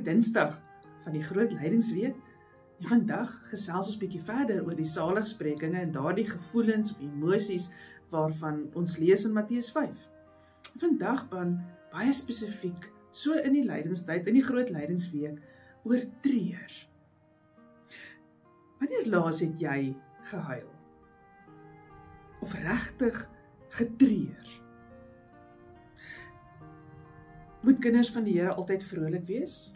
Dinsdag van die Groot Lydingsweek. En vandag gesels ons bietjie verder oor die saligsprekinge en daardie gevoelens of emosies waarvan ons lees in Matteus 5. Vandag baie spesifiek, so in die lydingstyd, in die Groot Lydingsweek, oor treur. Wanneer laas het jy gehuil? Of regtig getreur? Moet kinders van die Here altyd vrolik wees?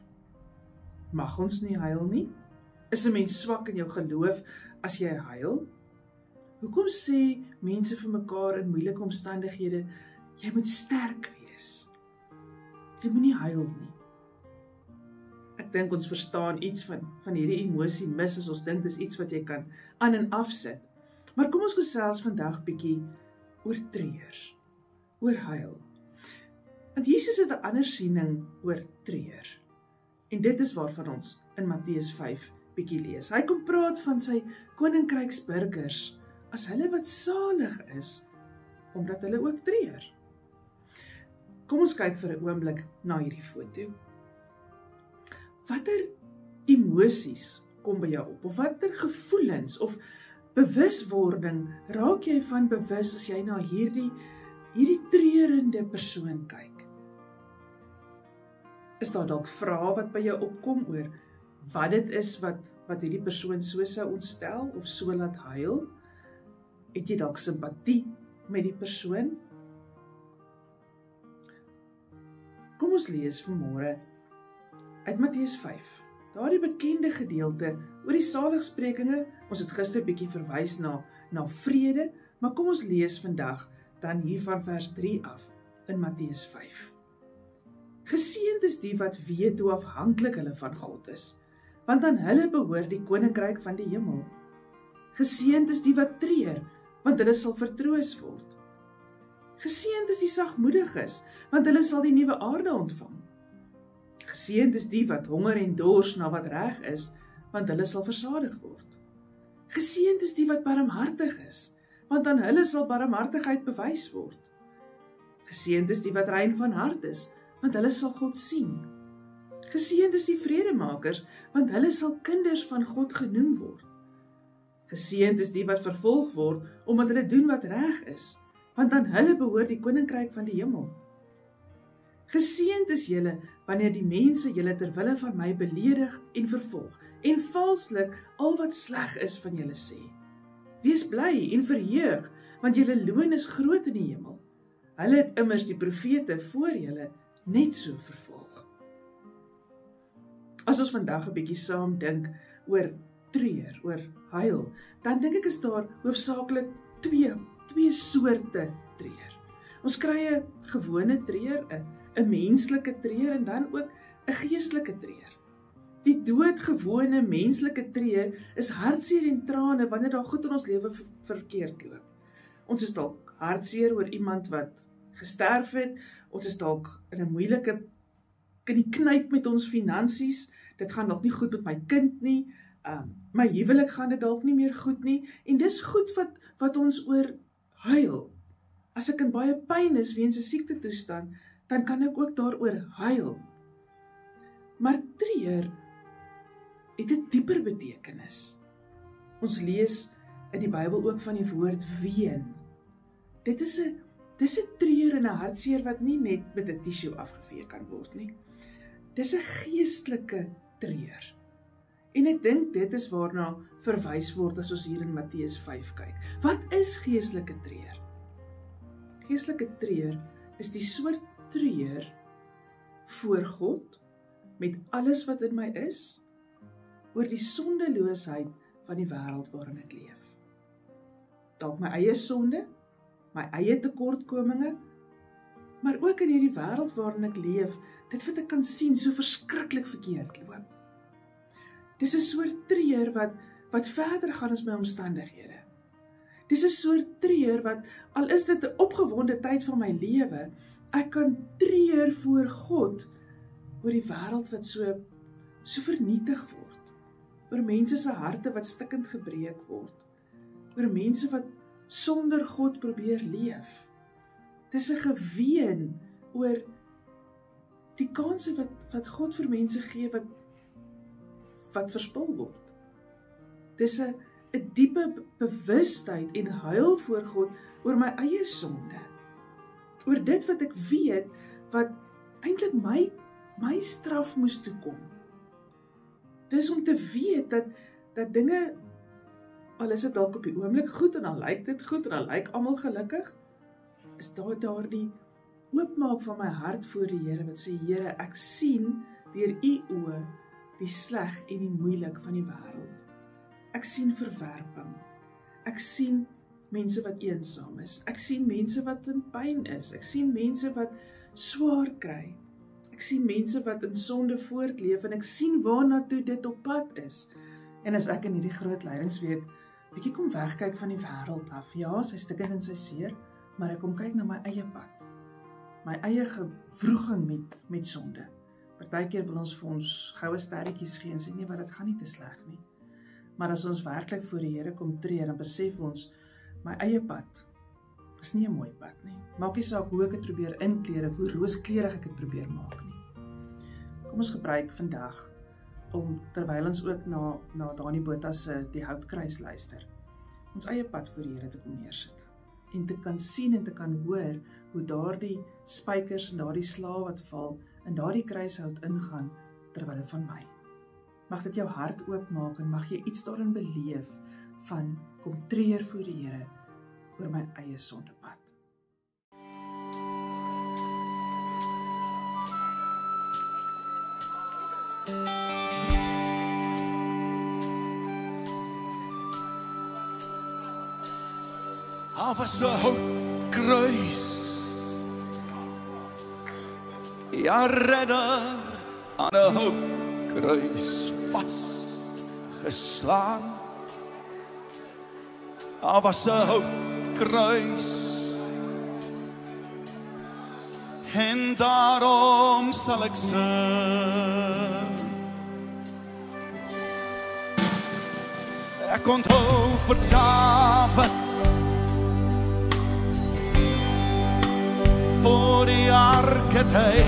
Mag ons nie huil nie? Is 'n mens swak in jou geloof as jy huil? Hoekom sê mense vir mekaar in moeilike omstandighede, jy moet sterk wees? Jy moet nie huil nie. Ek dink ons verstaan iets van hierdie emosie mis as ons dink dis iets wat jy kan aan en afsit. Maar kom ons gesels vandag bietjie oor treur, oor huil. Want Jesus het 'n ander siening oor treur. En dit is waarvan ons in Matteus 5 bietjie lees. Hy kom praat van sy koninkryksburgers as hulle wat salig is, omdat hulle ook treur. Kom ons kyk vir 'n oomblik na hierdie foto. Watter emosies kom by jou op? Of watter gevoelens of bewuswording raak jy van bewus as jy na hierdie treurende persoon kyk? Is daar dalk vrae wat by jou opkom oor wat dit is wat hierdie persoon so sou ontstel of so laat huil? Het jy dalk simpatie met die persoon? Kom ons lees vanmôre uit Matteus 5. Daardie bekende gedeelte oor die saligsprekinge. Ons het gister bietjie verwys na vrede, maar kom ons lees vandag dan hier van vers 3 af in Matteus 5. Geseënd is die wat weet hoe afhanklik hulle van God is, want aan hulle behoort die koninkryk van die hemel. Geseënd is die wat treur, want hulle sal vertroos word. Geseënd is die sagmoediges, want hulle sal die nuwe aarde ontvang. Geseënd is die wat honger en dors na wat reg is, want hulle sal versadig word. Geseënd is die wat barmhartig is, want aan hulle sal barmhartigheid bewys word. Geseënd is die wat rein van hart is, want hulle sal God sien. Geseënd is die vredemakers, want hulle sal kinders van God genoem word. Geseënd is die wat vervolg word, omdat hulle doen wat reg is, want aan hulle behoort die koninkryk van die hemel. Geseënd is julle, wanneer die mense julle ter wille van my beledig en vervolg, en valslik al wat sleg is van julle sê. Wees bly en verheug, want julle loon is groot in die hemel. Hulle het immers die profete voor julle net so vervolg. As ons vandag 'n bietjie saam dink oor treur, oor huil, dan dink ek is daar hoofsaaklik twee soorte treur. Ons kry 'n gewone treur, 'n menslike treur en dan ook 'n geestelike treur. Die doodgewone menslike treur is hartseer en trane wanneer daar goed in ons lewe verkeerd loop. Ons is dalk hartseer oor iemand wat gesterf het, ons is dalk in 'n moeilike knyp met ons finansies, dit gaan dalk nie goed met my kind nie, my huwelik gaan dit dalk nie meer goed nie, en dis goed wat ons oor huil. As ek in baie pyn is weens 'n siektetoestand, dan kan ek ook daaroor huil. Maar treur het 'n dieper betekenis. Ons lees in die Bybel ook van die woord ween. Dis 'n treur en 'n hartseer wat nie net met 'n tissue afgevee kan word nie. Dis 'n geestelike treur. En ek dink dit is waarna verwys word as ons hier in Matteus 5 kyk. Wat is geestelike treur? Geestelike treur is die soort treur voor God met alles wat in my is, oor die sondeloosheid van die wêreld waarin ek leef. Dalk my eie sonde, my eie tekortkominge, maar ook in hierdie wêreld waarin ek leef, dit wat ek kan sien so verskriklik verkeerd loop. Dis 'n soort treur wat verder gaan as my omstandighede. Dis 'n soort treur wat, al is dit 'n opgewonde tyd van my lewe, ek kan treur voor God oor die wêreld wat so vernietig word, oor mense se harte wat stikkend gebreek word, oor mense wat sonder God probeer leef. Dis 'n geween oor die kanse wat God vir mense gee wat verspil word. Dis 'n diepe bewustheid en huil voor God oor my eie sonde. Oor dit wat ek weet, wat eintlik my straf moes toekom. Dis om te weet dat dinge, al is dit dalk op die oomblik goed en dan lyk dit goed en dan lyk almal gelukkig, is daar die oopmaak van my hart voor die Here wat sê, Here, ek sien deur u oë die sleg en die moeilik van die wêreld. Ek sien verwerping. Ek sien mense wat eensaam is. Ek sien mense wat in pyn is. Ek sien mense wat swaar kry. Ek sien mense wat in sonde voortleef en ek sien waarna toe dit op pad is. En as ek in hierdie groot lydingsweek bietjie kom wegkyk van die wêreld af, ja, sy stikkend en sy seer, maar ek kom kyk na my eie pad. My eie gewroeging met sonde. Partykeer wil ons vir ons goue sterretjies gee en sê, nee, wat dit gaan nie te sleg nie. Maar as ons werklik voor die Here kom tree, dan besef ons, my eie pad is nie 'n mooi pad nie. Maak nie saak hoe ek dit probeer inkleer of hoe rooskleurig ek dit probeer maak nie. Kom ons gebruik vandag om, terwyl ons ook na Dani Botha se Die Houtkruis luister, ons eie pad voor die Here te kom neersit. En te kan sien en te kan hoor hoe daardie spykers en daardie slae wat val in daardie kruishout ingaan terwyl van my. Mag dit jou hart oopmaak en mag jy iets daarin beleef van kom treur voor die Here oor my eie sondepad. Daar was 'n houtkruis, ja, redder aan 'n houtkruis vasgeslaan. Daar was 'n houtkruis, en daarom sal ek sing. Ek onthou vir Dawid, voor die ark het hy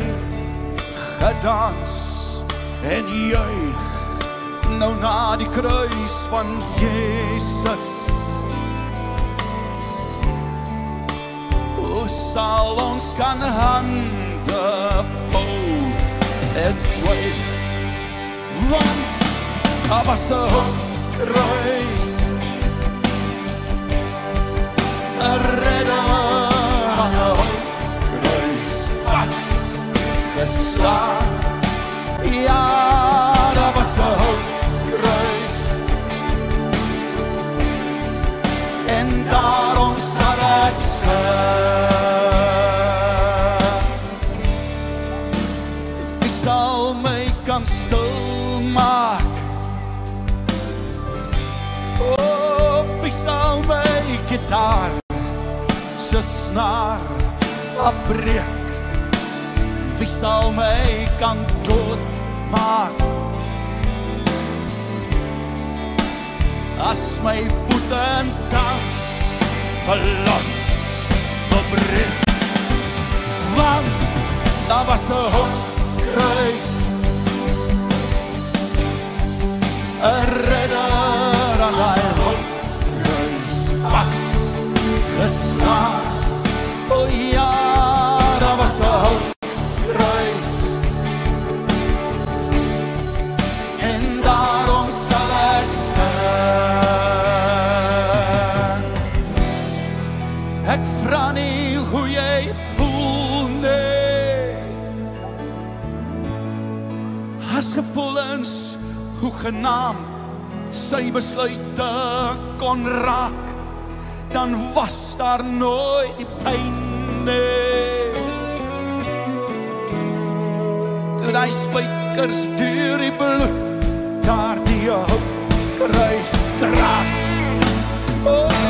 gedans en juig nou na die kruis van Jesus. Hoe sal ons kan hande vou en swyg, want daar was 'n houtkruis, 'n redder aan 'n houtkruis vasgeslaan. Ja, daar was 'n houtkruis, en daarom sal ek sing. Wie sal my kan stil maak? Oh, wie sal my gitaar se snaar afbreek? Wie sal my kan doodmaak? As my voete dans los verbreek, want daar was 'n houtkruis, 'n redder aan daai houtkruis vasgeslaan. O ja, daar was 'n houtkruis, en daarom sal ek sing. Ek vra nie hoe jy voel nie, as gevoelens hoegenaamd sy besluite kon raak, dan was daar nooit die pyn nie. Toe die spykers deur die bloed daar die houtkruis kraak, oh,